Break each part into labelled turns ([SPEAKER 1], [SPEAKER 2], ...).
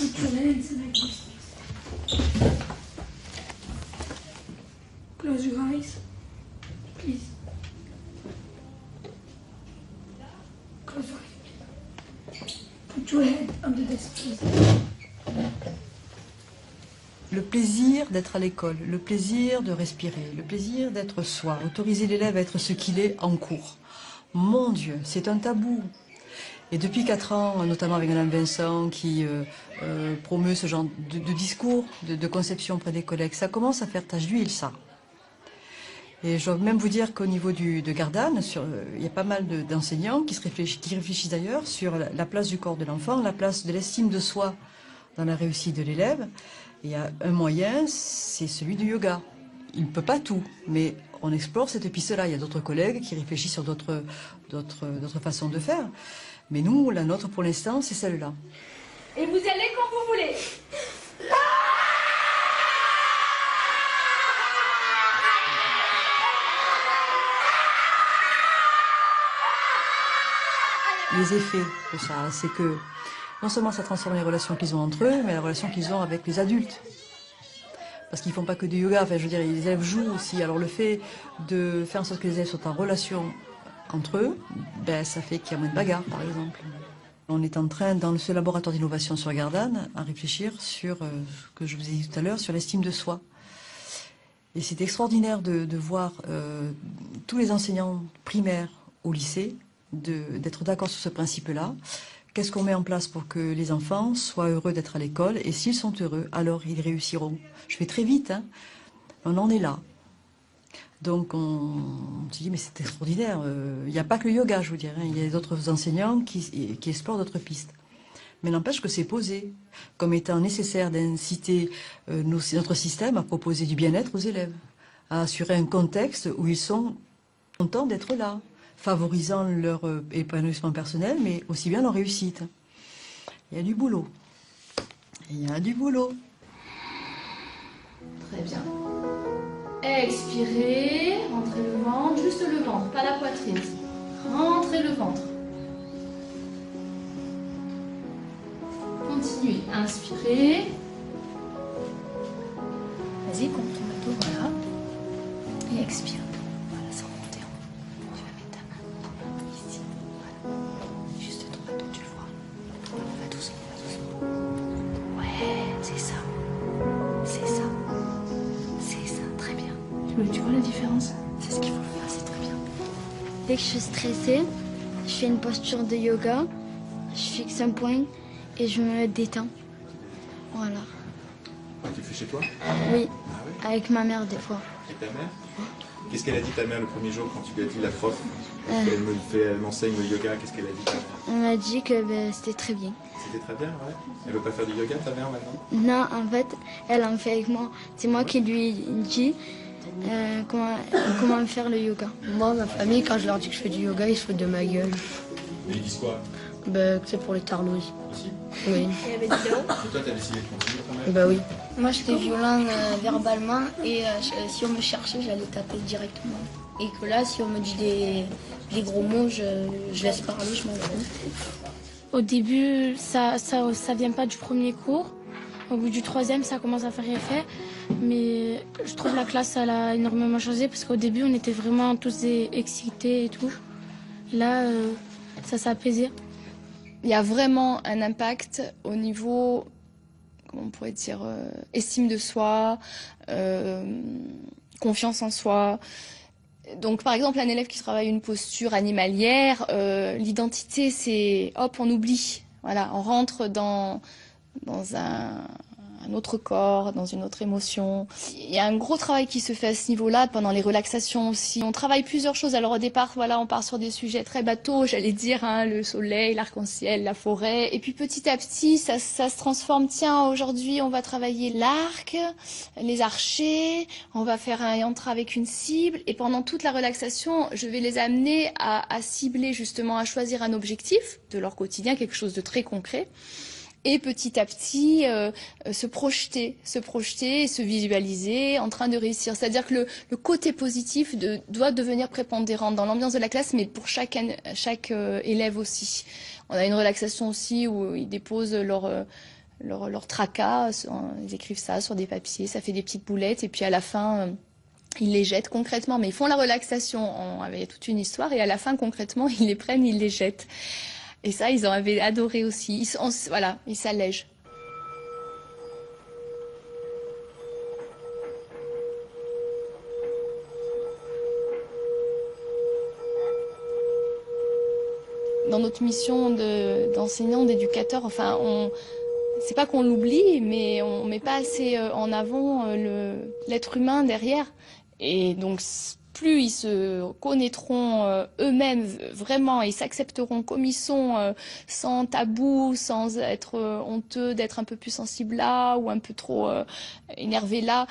[SPEAKER 1] Put your hands like this. Close your eyes, please. Close your eyes, please. Put your head under this, please.
[SPEAKER 2] Le plaisir d'être à l'école, le plaisir de respirer, le plaisir d'être soi, autoriser l'élève à être ce qu'il est en cours. Mon Dieu, c'est un tabou. Et depuis 4 ans, notamment avec Mme Vincent, qui promeut ce genre de discours, de conception auprès des collègues, ça commence à faire tache d'huile, ça. Et je dois même vous dire qu'au niveau de Gardanne, il y a pas mal d'enseignants qui réfléchissent d'ailleurs sur la place du corps de l'enfant, la place de l'estime de soi dans la réussite de l'élève. Il y a un moyen, c'est celui du yoga. Il ne peut pas tout, mais on explore cette piste-là. Il y a d'autres collègues qui réfléchissent sur d'autres façons de faire. Mais nous, la nôtre pour l'instant, c'est celle-là.
[SPEAKER 3] Et vous allez quand vous voulez.
[SPEAKER 2] Les effets de ça, c'est que non seulement ça transforme les relations qu'ils ont entre eux, mais la relation qu'ils ont avec les adultes. Parce qu'ils ne font pas que du yoga, enfin, je veux dire, les élèves jouent aussi. Alors le fait de faire en sorte que les élèves soient en relation entre eux, ben, ça fait qu'il y a moins de bagarres, par exemple. On est en train, dans ce laboratoire d'innovation sur Gardanne, à réfléchir sur ce que je vous ai dit tout à l'heure, sur l'estime de soi. Et c'est extraordinaire de voir tous les enseignants primaires au lycée, d'être d'accord sur ce principe-là. Qu'est-ce qu'on met en place pour que les enfants soient heureux d'être à l'école? Et s'ils sont heureux, alors ils réussiront. Je fais très vite, hein. On en est là. Donc on se dit, mais c'est extraordinaire. Il n'y a pas que le yoga, je vous dirais. Il y a d'autres enseignants qui explorent d'autres pistes. Mais n'empêche que c'est posé comme étant nécessaire d'inciter notre système à proposer du bien-être aux élèves, à assurer un contexte où ils sont contents d'être là, favorisant leur épanouissement personnel, mais aussi bien leur réussite. Il y a du boulot. Il y a du boulot.
[SPEAKER 3] Très bien. Expirez, rentrez le ventre, juste le ventre, pas la poitrine. Rentrez le ventre. Continuez, inspirez.
[SPEAKER 4] Vas-y, contre ton bateau, voilà. Et expire. Voilà, sans monter en haut. Tu vas mettre ta main ici, voilà. Juste ton bateau, tu le vois. Va doucement, va doucement. Ouais, c'est ça. C'est ça. C'est ça, très bien.
[SPEAKER 3] Tu vois la différence?
[SPEAKER 4] C'est ce qu'il faut faire, c'est très bien.
[SPEAKER 5] Dès que je suis stressée, je fais une posture de yoga, je fixe un point et je me détends. Voilà.
[SPEAKER 6] Tu le fais chez toi?
[SPEAKER 5] Oui,
[SPEAKER 6] Ah oui?
[SPEAKER 5] avec ma mère des fois.
[SPEAKER 6] Et ta mère? Qu'est-ce qu'elle a dit ta mère le premier jour quand tu lui as dit la prof? Elle m'enseigne le yoga, qu'est-ce qu'elle a dit ta mère?
[SPEAKER 5] Elle m'a dit que c'était très bien.
[SPEAKER 6] C'était très bien, ouais. Elle veut pas faire du yoga ta mère maintenant?
[SPEAKER 5] Non, en fait, elle en fait avec moi. C'est moi qui lui dis comment faire le yoga.
[SPEAKER 7] Moi, ma famille, quand je leur dis que je fais du yoga, ils se foutent de ma gueule.
[SPEAKER 6] Mais ils disent quoi?
[SPEAKER 7] Bah, que c'est pour les tarlots aussi. Oui.
[SPEAKER 6] Et toi, t'as décidé de continuer quand même?
[SPEAKER 7] Bah oui.
[SPEAKER 4] Moi, j'étais violent verbalement et si on me cherchait, j'allais taper directement. Et que là, si on me dit des gros mots, je laisse parler, je m'en fous.
[SPEAKER 1] Au début, ça vient pas du premier cours. Au bout du 3e, ça commence à faire effet. Mais je trouve la classe, elle a énormément changé parce qu'au début, on était vraiment tous excités et tout. Et là, ça s'est apaisé.
[SPEAKER 8] Il y a vraiment un impact au niveau, comment on pourrait dire, estime de soi, confiance en soi. Donc par exemple, un élève qui travaille une posture animalière, l'identité c'est hop, on oublie. Voilà, on rentre dans un autre corps, dans une autre émotion. Il y a un gros travail qui se fait à ce niveau-là, pendant les relaxations aussi. On travaille plusieurs choses. Alors au départ, voilà, on part sur des sujets très bateaux, j'allais dire, hein, le soleil, l'arc-en-ciel, la forêt. Et puis petit à petit, ça se transforme. Tiens, aujourd'hui, on va travailler l'arc, les archers, on va faire un yantra avec une cible. Et pendant toute la relaxation, je vais les amener à cibler justement, à choisir un objectif de leur quotidien, quelque chose de très concret. Et petit à petit, se projeter, et se visualiser en train de réussir. C'est-à-dire que le côté positif doit devenir prépondérant dans l'ambiance de la classe, mais pour chaque élève aussi. On a une relaxation aussi où ils déposent leur tracas, ils écrivent ça sur des papiers, ça fait des petites boulettes et puis à la fin ils les jettent concrètement, mais ils font la relaxation avec toute une histoire et à la fin concrètement ils les prennent, ils les jettent. Et ça ils en avaient adoré aussi, voilà, ils s'allègent. Dans notre mission d'enseignant, d'éducateur, enfin, c'est pas qu'on l'oublie, mais on met pas assez en avant l'être humain derrière. Et donc, plus ils se connaîtront eux-mêmes vraiment, ils s'accepteront comme ils sont, sans tabou, sans être honteux, d'être un peu plus sensible là ou un peu trop énervé là.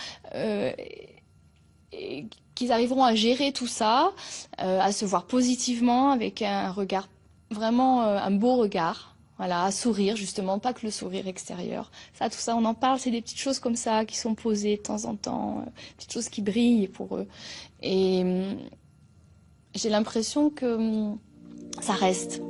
[SPEAKER 8] Et qu'ils arriveront à gérer tout ça, à se voir positivement avec un regard, vraiment un beau regard, voilà, à sourire justement, pas que le sourire extérieur. Ça, tout ça, on en parle, c'est des petites choses comme ça qui sont posées de temps en temps, petites choses qui brillent pour eux. Et j'ai l'impression que ça reste.